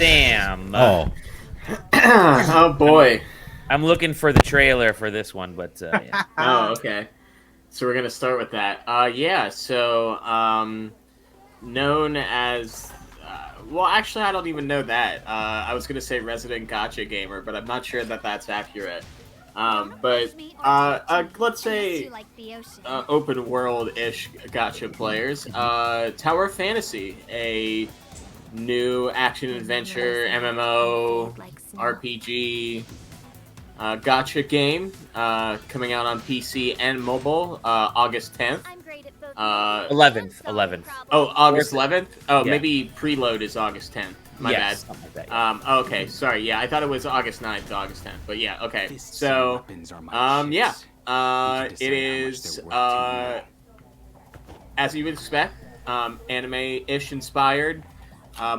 Sam. Oh, Oh boy. I'm looking for the trailer for this one, but yeah. Oh, okay. So we're gonna start with that. Yeah. So, known as, well, actually, I don't even know that. I was gonna say resident gotcha gamer, but I'm not sure that that's accurate. But let's say open world ish gotcha players. Tower Fantasy, a new action adventure MMO RPG gotcha game coming out on PC and mobile August 10th. 11th. Oh, August Or is 11th? Oh, Yeah. maybe preload is August 10th. My bad. Yes, something like that. Yeah. Okay, sorry. Yeah, I thought it was August 9th to August 10th. But yeah, okay. Fists and So, weapons are my yeah. ships. You can It decide how much is, they're worth to as you would expect, anime-ish inspired,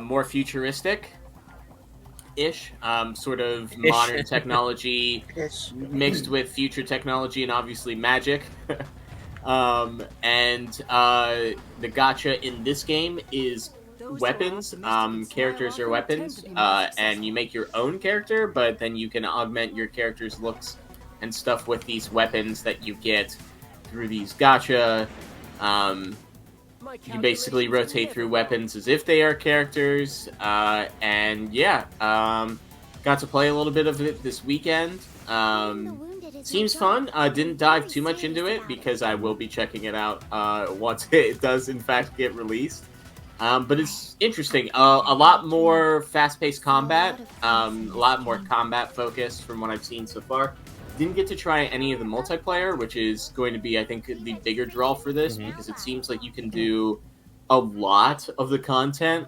more futuristic. Ish, sort of modern technology mixed with future technology and obviously magic. And the gotcha in this game is weapons. Characters are weapons, and you make your own character, but then you can augment your character's looks and stuff with these weapons that you get through these gotcha. You basically rotate through weapons as if they are characters, and yeah, got to play a little bit of it this weekend. Seems fun. Didn't dive too much into it because I will be checking it out once it does in fact get released. But it's interesting. A lot more fast-paced combat, a lot more combat focused from what I've seen so far. Didn't get to try any of the multiplayer, which is going to be, I think, the bigger draw for this, because it seems like you can do a lot of the content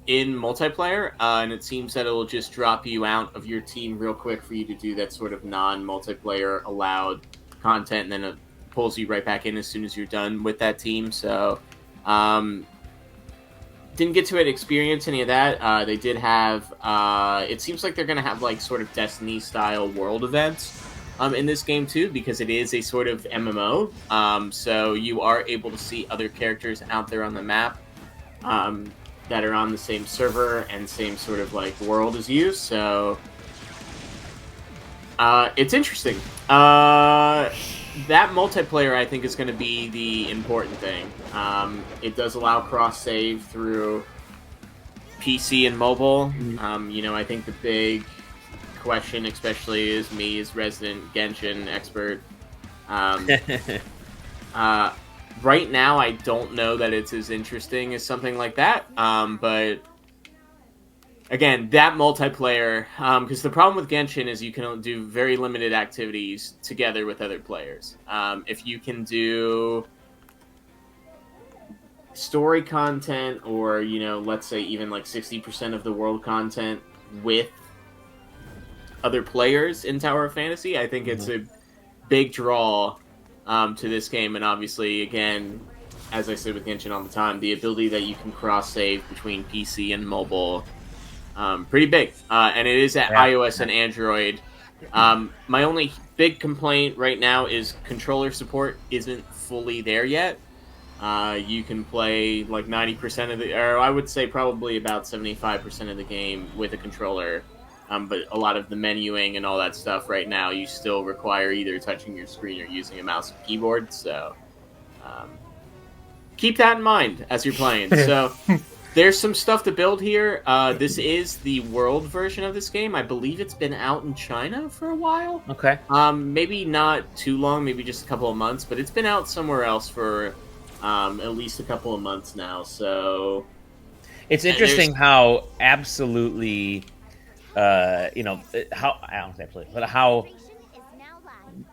in multiplayer, and it seems that it will just drop you out of your team real quick for you to do that sort of non-multiplayer allowed content, and then it pulls you right back in as soon as you're done with that team. So, didn't get to experience any of that. They did have, it seems like they're going to have like sort of Destiny-style world events in this game too, because it is a sort of MMO. So you are able to see other characters out there on the map that are on the same server and same sort of like world as you. So it's interesting. That multiplayer, I think, is going to be the important thing. It does allow cross-save through PC and mobile. You know, I think the big question, especially is me as resident Genshin expert. Right now, I don't know that it's as interesting as something like that. But again, that multiplayer, because the problem with Genshin is you can do very limited activities together with other players. If you can do story content, or, you know, let's say even like 60% of the world content with other players in Tower of Fantasy, I think it's a big draw to this game. And obviously, again, as I say with Genshin all the time, the ability that you can cross-save between PC and mobile, pretty big. And it is at iOS and Android. My only big complaint right now is controller support isn't fully there yet. You can play like 90% of the, or I would say probably about 75% of the game with a controller. But a lot of the menuing and all that stuff right now, you still require either touching your screen or using a mouse and keyboard. So keep that in mind as you're playing. So there's some stuff to build here. This is the world version of this game. I believe it's been out in China for a while. Okay. Maybe not too long, maybe just a couple of months, but it's been out somewhere else for at least a couple of months now. So it's interesting how absolutely, you know, how I don't say absolutely, but how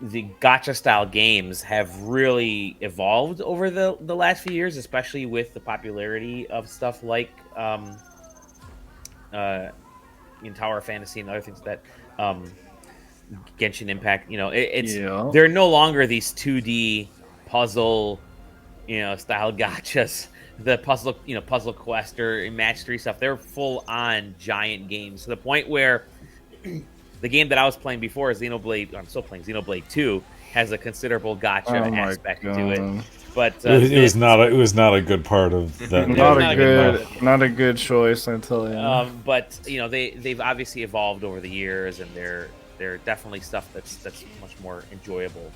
the gacha style games have really evolved over the last few years, especially with the popularity of stuff like in Tower of Fantasy and other things that Genshin Impact. You know, they're no longer these 2D puzzle, you know, style gachas. The puzzle, you know, puzzle quest or match 3 stuff. They're full on giant games to the point where the game that I was playing before, Xenoblade. I'm still playing Xenoblade 2. Has a considerable gotcha Oh my aspect to it, god. but It was not. It was not a good part of that. It was Not not a a good part of good, it. not a good choice, I tell you. But they've obviously evolved over the years, and they're definitely stuff that's much more enjoyable.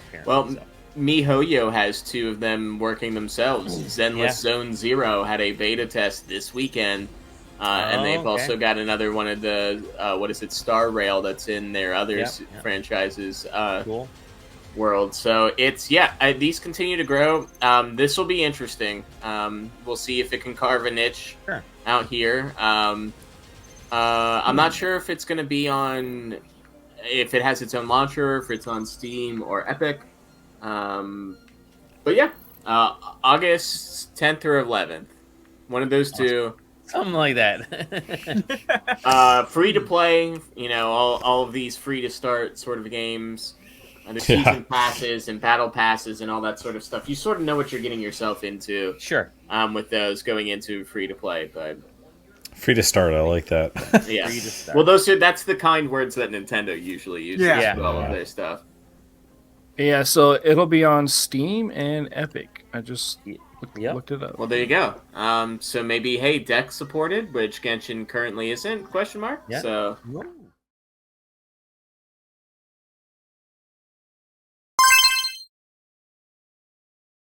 Apparently, Well, so. MiHoYo has 2 of them working themselves. Zenless Yeah. Zone Zero had a beta test this weekend, and they've okay. also got another one of the Star Rail that's in their other Yeah. franchises Cool. world. So it's these continue to grow. This will be interesting. We'll see if it can carve a niche Sure. out here. I'm not sure if it's going to be on. If it has its own launcher, if it's on Steam or Epic. But yeah, August 10th or 11th. One of those two. Something like that. Free to play, all of these free to start sort of games. And the season passes and battle passes and all that sort of stuff. You sort of know what you're getting yourself into. Sure. With those going into free to play, but Free to start. I like that. yeah. Free to start. Well, that's the kind words that Nintendo usually uses Yeah. with all of their stuff. Yeah, so it'll be on Steam and Epic. I just looked it up. Well, there you go. So maybe, hey, Dex supported, which Genshin currently isn't? Question mark. Yeah. So